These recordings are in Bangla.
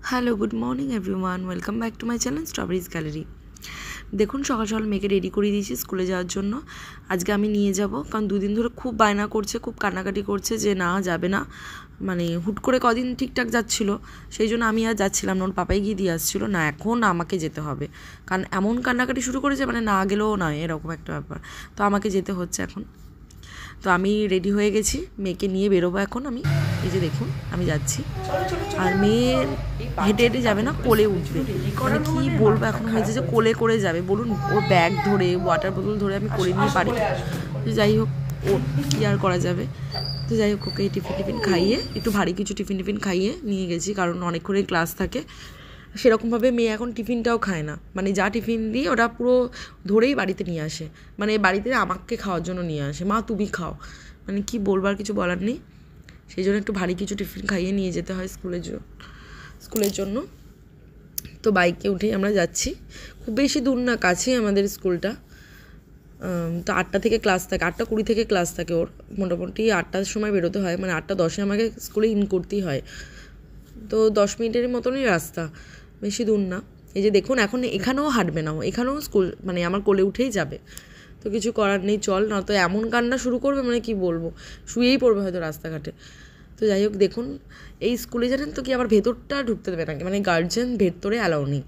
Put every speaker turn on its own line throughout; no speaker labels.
Hello, good morning everyone, welcome back to my channel strawberries gallery. দেখুন সকাল সকাল মেয়েকে রেডি করে দিয়েছি স্কুলে যাওয়ার জন্য। আজকে আমি নিয়ে যাব, কারণ দুদিন ধরে খুব বায়না করছে, খুব কান্নাকাটি করছে যে না যাবে না। মানে হুট করে কদিন ঠিকঠাক যাচ্ছিল, সেই জন্য আমি আর যাচ্ছিলাম না, ওর পাপাই গিয়ে দিয়ে আসছিলো। না এখন আমাকে যেতে হবে, কারণ এমন কান্নাকাটি শুরু করেছে মানে না গেলেও নয়, এরকম একটা ব্যাপার। তো আমাকে যেতে হচ্ছে এখন। তো আমি রেডি হয়ে গেছি, মেয়েকে নিয়ে বেরোবো এখন আমি। এই যে দেখুন আমি যাচ্ছি, আর মেয়ে হেঁটে হেঁটে যাবে না, কোলে উঠবে। মানে কী বলবো, এখন হয়েছে যে কোলে করে যাবে বলুন। ওর ব্যাগ ধরে, ওয়াটার বোতল ধরে আমি করে নিয়ে পারি। তো যাই হোক, ও কী আর করা যাবে। তো যাই হোক, ওকে টিফিন খাইয়ে, একটু ভারী কিছু টিফিন খাইয়ে নিয়ে গেছি, কারণ অনেকক্ষণই ক্লাস থাকে। সেরকমভাবে মেয়ে এখন টিফিনটাও খায় না, মানে যা টিফিন দিই ওটা পুরো ধরেই বাড়িতে নিয়ে আসে। মানে বাড়িতে আমাকে খাওয়ার জন্য নিয়ে আসে, মা তুমি খাও। মানে কি বলবার কিছু বলার নেই, সেই জন্য একটু ভারী কিছু টিফিন খাইয়ে নিয়ে যেতে হয় স্কুলের জন্য। তো বাইকে উঠেই আমরা যাচ্ছি, খুব বেশি দূর না, কাছেই আমাদের স্কুলটা। তো 8টা থেকে ক্লাস থাকে, 8:20 থেকে ক্লাস থাকে ওর। মোটামুটি 8টার সময় বেরোতে হয়, মানে 8:10 আমাকে স্কুলে ইন করতেই হয়। তো 10 মিনিটের মতনই রাস্তা, বেশি দূর না। এই যে দেখুন এখন এখানেও হাঁটবে না, এখানেও স্কুল মানে আমার কোলে উঠেই যাবে। তো কিছু করার নেই, চল, না তো এমন কান্না শুরু করবে মানে কি বলবো, শুয়েই পড়বে হয়তো রাস্তাঘাটে। তো যাই হোক, দেখুন এই স্কুলে জানেন তো কি আবার ভেতরটা ঢুকতে দেবে নাকি, মানে গার্জেন ভেতরে অ্যালাউ নেই,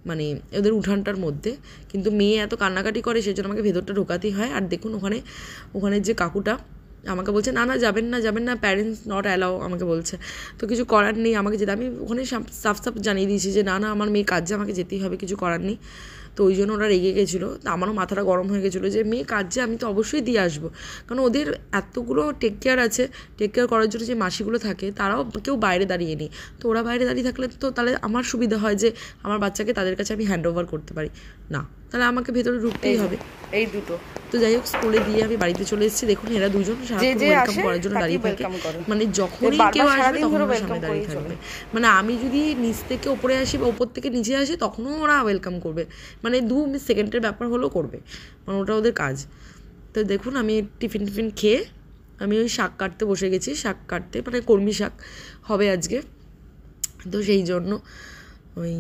মানে ওদের উঠানটার মধ্যে। কিন্তু মেয়ে এত কান্নাকাটি করে, সেই জন্য আমাকে ভেতরটা ঢোকাতেই হয়। আর দেখুন ওখানে যে কাকুটা আমাকে বলছে না যাবেন না, প্যারেন্টস নট অ্যালাউ আমাকে বলছে। তো কিছু করার নেই, আমাকে যেতে, আমি ওখানে সাফ জানিয়ে দিয়েছি যে না আমার মেয়ে কাজে আমাকে যেতেই হবে, কিছু করার নেই। তো ওই জন্য ওরা রেগে গেছিলো। তো আমারও মাথাটা গরম হয়ে গেছিলো যে মেয়ে কাজে আমি তো অবশ্যই দিয়ে আসবো, কারণ ওদের এতগুলো টেক কেয়ার করার জন্য যে মাসিগুলো থাকে, তারাও কেউ বাইরে দাঁড়িয়ে নেই। তো ওরা বাইরে দাঁড়িয়ে থাকলে তো তাহলে আমার সুবিধা হয় যে আমার বাচ্চাকে তাদের কাছে আমি হ্যান্ড ওভার করতে পারি না, তাহলে আমাকে ভেতরে ঢুকতেই হবে। এই দুটো তো যাই হোক, স্কুলে দিয়ে আমি বাড়িতে চলে এসেছি। দেখুন এরা দুজন ওয়েলকাম করার জন্য দাঁড়িয়ে থাকে, মানে যখনই কেউ আসবে তখন ওরা সামনে দাঁড়িয়ে থাকবে। মানে আমি যদি নিচ থেকে ওপরে আসি বা ওপর থেকে নিচে আসি, তখনও ওরা ওয়েলকাম করবে, মানে 2 সেকেন্ডের ব্যাপার হলেও করবে, মানে ওটা ওদের কাজ। তো দেখুন আমি টিফিন খেয়ে আমি ওই শাক কাটতে বসে গেছি, মানে কলমি শাক হবে আজকে। তো সেই জন্য ওই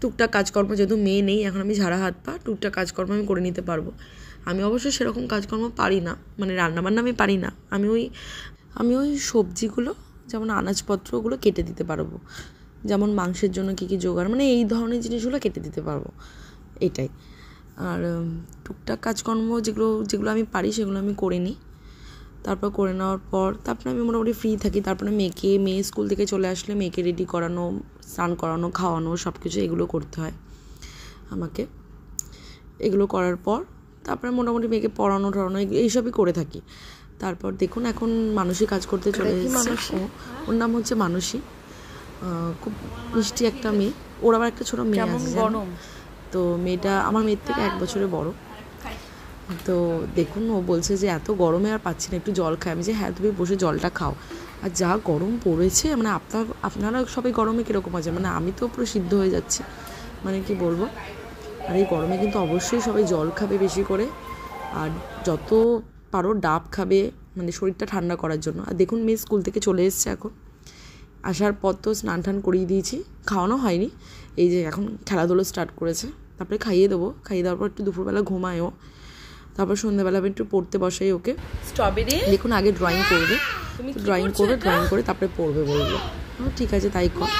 টুকটাক কাজকর্ম, যেহেতু মেয়ে নেই এখন, আমি ঝাড়া হাত পা, টুকটাক কাজকর্ম আমি করে নিতে পারবো। আমি অবশ্য সেরকম কাজকর্ম পারি না, মানে রান্নাবান্না আমি পারি না। আমি ওই সবজিগুলো, যেমন আনাজপত্রগুলো কেটে দিতে পারবো, যেমন মাংসের জন্য কী জোগাড়, মানে এই ধরনের জিনিসগুলো কেটে দিতে পারবো, এটাই। আর টুকটাক কাজকর্ম যেগুলো আমি পারি সেগুলো আমি করে নিই। তারপর করে নেওয়ার পর তারপরে আমি মোটামুটি ফ্রি থাকি। তারপরে মেয়ে স্কুল থেকে চলে আসলে মেয়েকে রেডি করানো, স্নান করানো, খাওয়ানো, সব কিছু এগুলো করতে হয় আমাকে। এগুলো করার পর তারপরে মোটামুটি মেয়েকে পড়ানো এইসবই করে থাকি। তারপর দেখুন এখন মানসী কাজ করতে চলে এসেছে। ওর নাম হচ্ছে মানসী, খুব মিষ্টি একটা মেয়ে। ওর আবার একটা ছোটো মেয়ে আছে, তো মেয়েটা আমার মেয়ের থেকে 1 বছরের বড়। তো দেখুন ও বলছে যে এত গরমে আর পাচ্ছি না, একটু জল খাই। আমি যে হ্যাঁ তুমি বসে জলটা খাও। আর যা গরম পড়েছে, মানে আপনারা সবাই গরমে কীরকম আছে, মানে আমি তো পুরো সিদ্ধ হয়ে যাচ্ছি, মানে কি বলবো। আর এই গরমে কিন্তু অবশ্যই সবাই জল খাবে বেশি করে, আর যত পারো ডাব খাবে, মানে শরীরটা ঠান্ডা করার জন্য। আর দেখুন মেয়ে স্কুল থেকে চলে এসছে, এখন আসার পর তো স্নান করিয়ে দিয়েছি, খাওয়ানো হয়নি। এই যে এখন খেলাধুলো স্টার্ট করেছে, তারপরে খাইয়ে দেওয়ার পর একটু দুপুরবেলা ঘুমায়ও। তারপর সন্ধ্যাবেলা আমি একটু পড়তে বসাই ওকে। স্ট্রবেরি দেখুন আগে ড্রয়িং করবে, ড্রয়িং করে তারপরে পড়বে বলবো। ঠিক আছে তাই কর।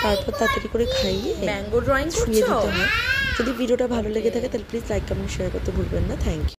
তারপর তাড়াতাড়ি করে খাইয়ে ম্যাঙ্গো ড্রয়িং শুয়ে দিতে হয়। যদি ভিডিওটা ভালো লেগে থাকে তাহলে প্লিজ লাইক, কমেন্ট, শেয়ার করতে ভুলবেন না। Thank you.